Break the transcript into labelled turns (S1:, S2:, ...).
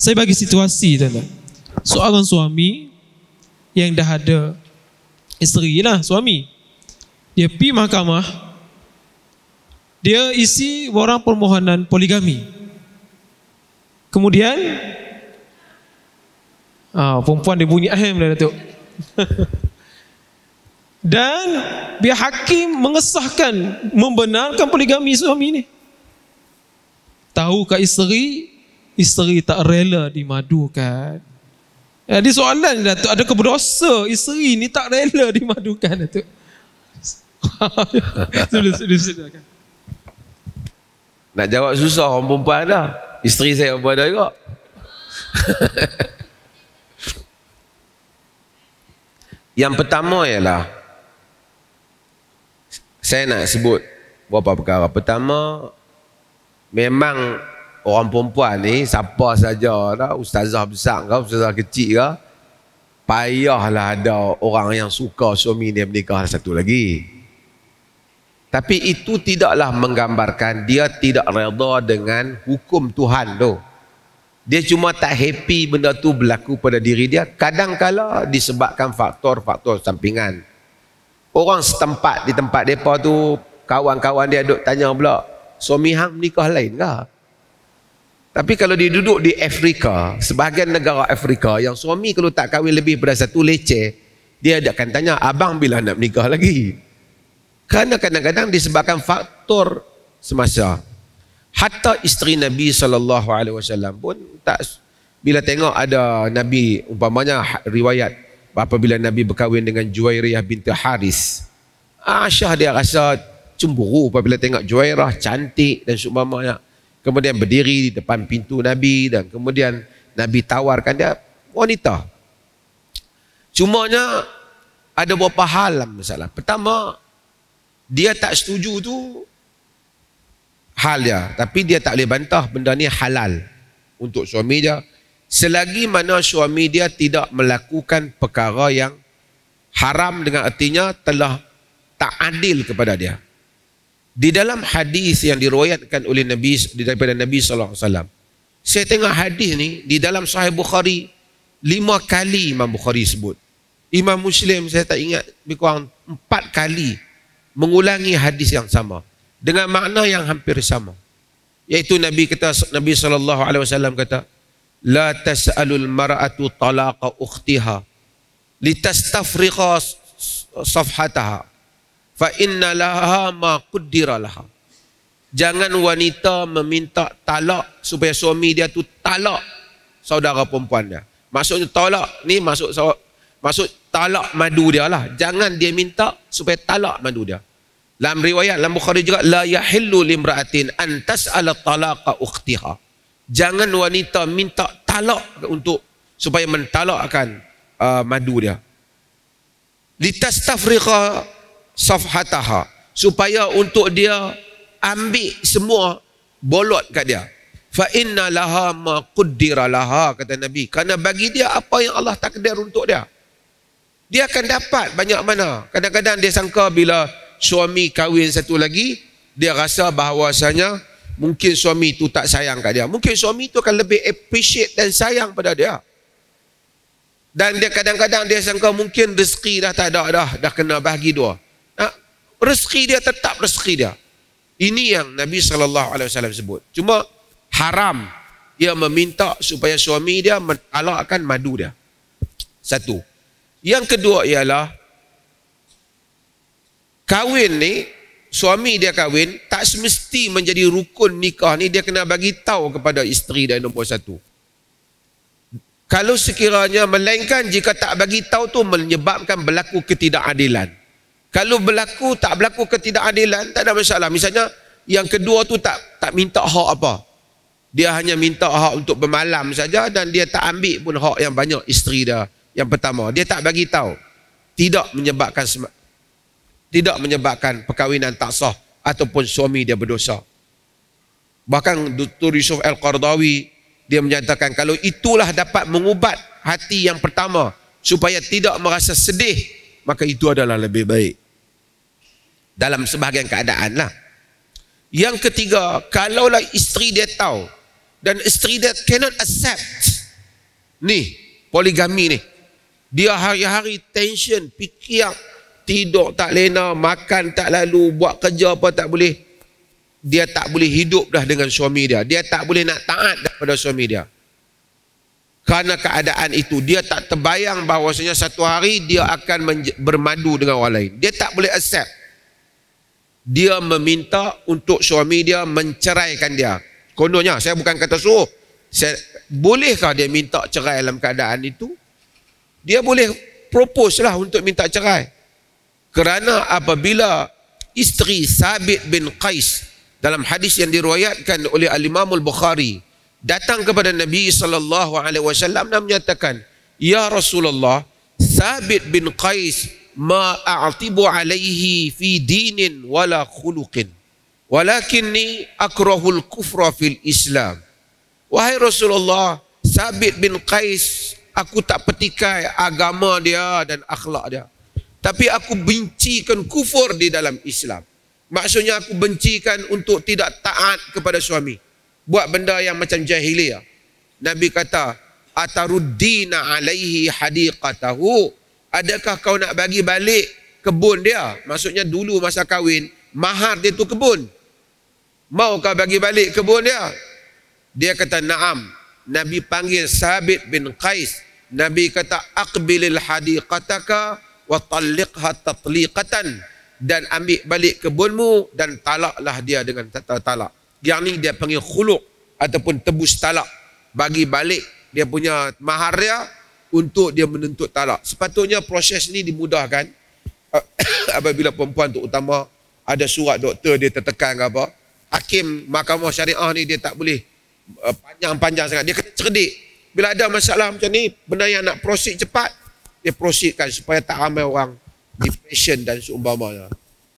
S1: Saya bagi situasi tuan-tuan. Seorang suami yang dah ada isteri lah, suami. Dia pergi mahkamah, dia isi borang permohonan poligami. Kemudian perempuan dia bunyi ahem dah Datuk. Dan biar hakim mengesahkan, membenarkan poligami suami ni. Tahukah isteri tak rela dimadukan. Jadi soalan Datuk, adakah berdosa isteri ni tak rela dimadukan Datuk? Silakan.
S2: Nak jawab susah orang perempuan dah. Isteri saya perempuan dah juga. Yang pertama ialah, saya nak sebut beberapa perkara. Pertama, memang orang perempuan ni, siapa saja dah, ustazah besar ke, ustazah kecil ke, payahlah ada orang yang suka suami dia menikah satu lagi. Tapi itu tidaklah menggambarkan dia tidak redha dengan hukum Tuhan tu. Dia cuma tak happy benda tu berlaku pada diri dia. Kadang-kala disebabkan faktor-faktor sampingan. Orang setempat di tempat mereka tu, kawan-kawan dia duk tanya pula, suami hang nikah lain ke? Tapi kalau dia duduk di Afrika, sebahagian negara Afrika yang suami kalau tak kahwin lebih daripada satu leceh, dia akan tanya, abang bila nak menikah lagi? Kerana kadang-kadang disebabkan faktor semasa. Hatta isteri Nabi SAW pun tak, bila tengok ada Nabi, umpamanya riwayat apabila Nabi berkahwin dengan Juwairiyah binti Haris, Aisyah dia rasa cemburu apabila tengok Juwairah cantik dan seumpamanya. Kemudian berdiri di depan pintu Nabi dan kemudian Nabi tawarkan dia wanita. Cumanya ada beberapa hal masalah. Pertama, dia tak setuju tu hal dia, tapi dia tak boleh bantah benda ni halal untuk suami dia selagi mana suami dia tidak melakukan perkara yang haram, dengan artinya telah tak adil kepada dia. Di dalam hadis yang diriwayatkan oleh Nabi daripada Nabi sallallahu alaihi wasallam, saya tengok hadis ni di dalam Sahih Bukhari 5 kali Imam Bukhari sebut. Imam Muslim saya tak ingat, lebih kurang 4 kali mengulangi hadis yang sama dengan makna yang hampir sama, iaitu Nabi sallallahu alaihi wasallam kata, la tas'alul mar'atu talaqa ukhtiha litastafriqa safhataha fa inna laha ma qaddara laha. Jangan wanita meminta talak supaya suami dia tu talak saudara perempuan dia. Maksudnya talak ni maksud talak madu dia lah. Jangan dia minta supaya talak madu dia. Dalam riwayat dalam Bukhari juga, la yahillu limra'atin an tas'ala talaqa ukhtiha. Jangan wanita minta talak untuk supaya mentalakkan madu dia. Litastafriqa safhataha, supaya untuk dia ambil semua bolot kat dia. Fa inna laha ma qaddara laha, kata Nabi, kerana bagi dia apa yang Allah takdir untuk dia, dia akan dapat banyak mana. Kadang-kadang dia sangka bila suami kahwin satu lagi, dia rasa bahawasanya mungkin suami itu tak sayang kat dia. Mungkin suami itu akan lebih appreciate dan sayang pada dia. Dan dia kadang-kadang dia sangka mungkin rezeki dah tak ada dah kena bahagi dua. Rezeki dia tetap rezeki dia. Ini yang Nabi SAW sebut. Cuma haram dia meminta supaya suami dia mentalakkan madu dia. Satu. Yang kedua ialah, kahwin ni, suami dia kahwin, tak semesti menjadi rukun nikah ni dia kena bagi tahu kepada isteri dan nombor satu. Kalau sekiranya, melainkan jika tak bagi tahu tu menyebabkan berlaku ketidakadilan. Kalau tak berlaku ketidakadilan, tak ada masalah. Misalnya yang kedua tu tak minta hak apa. Dia hanya minta hak untuk bermalam saja dan dia tak ambil pun hak yang banyak isteri dia yang pertama. Dia tak bagi tahu. Tidak menyebabkan perkahwinan tak sah ataupun suami dia berdosa. Bahkan Dr. Yusuf Al-Qardawi dia menyatakan kalau itulah dapat mengubat hati yang pertama supaya tidak merasa sedih, maka itu adalah lebih baik dalam sebahagian keadaan lah. Yang ketiga, kalaulah isteri dia tahu dan isteri dia cannot accept Ni, poligami ni. Dia hari-hari tension, fikir, tidur tak lena, makan tak lalu, buat kerja apa tak boleh. Dia tak boleh hidup dah dengan suami dia. Dia tak boleh nak taat daripada suami dia. Kerana keadaan itu, dia tak terbayang bahawasanya satu hari dia akan bermadu dengan orang lain. Dia tak boleh accept. Dia meminta untuk suami dia menceraikan dia. Kononnya, saya bukan kata suruh. Bolehkah dia minta cerai dalam keadaan itu? Dia boleh propose lah untuk minta cerai. Kerana apabila isteri Sabit bin Qais dalam hadis yang diriwayatkan oleh Al-Imam Al-Bukhari datang kepada Nabi SAW dan menyatakan, "Ya Rasulullah, Sabit bin Qais ma a'tibu alaihi fi dinin wala khuluqin, walakinni akrahul kufra fil Islam." Wahai Rasulullah, Sabit bin Qais, aku tak petikai agama dia dan akhlak dia, tapi aku bencikan kufur di dalam Islam. Maksudnya aku bencikan untuk tidak taat kepada suami, buat benda yang macam jahiliyah. Nabi kata, "Ataruddina alaihi hadiqatahu?" Adakah kau nak bagi balik kebun dia? Maksudnya dulu masa kahwin, mahar dia tu kebun. Mau kau bagi balik kebun dia? Dia kata, "Na'am." Nabi panggil Sabit bin Qais. Nabi kata, "Aqbilil hadiqataka wa talliqha tatliqatan." Dan ambil balik kebunmu dan talaklah dia dengan talak. Yang ni dia panggil khuluq ataupun tebus talak. Bagi balik dia punya mahar dia untuk dia menuntut talak. Sepatutnya proses ni dimudahkan apabila perempuan terutama ada surat doktor dia tertekan ke apa. Hakim mahkamah syariah ni dia tak boleh panjang-panjang sangat. Dia kena cerdik. Bila ada masalah macam ni, benda yang nak proceed cepat, dia proceedkan supaya tak ramai orang depression dan seumpamanya.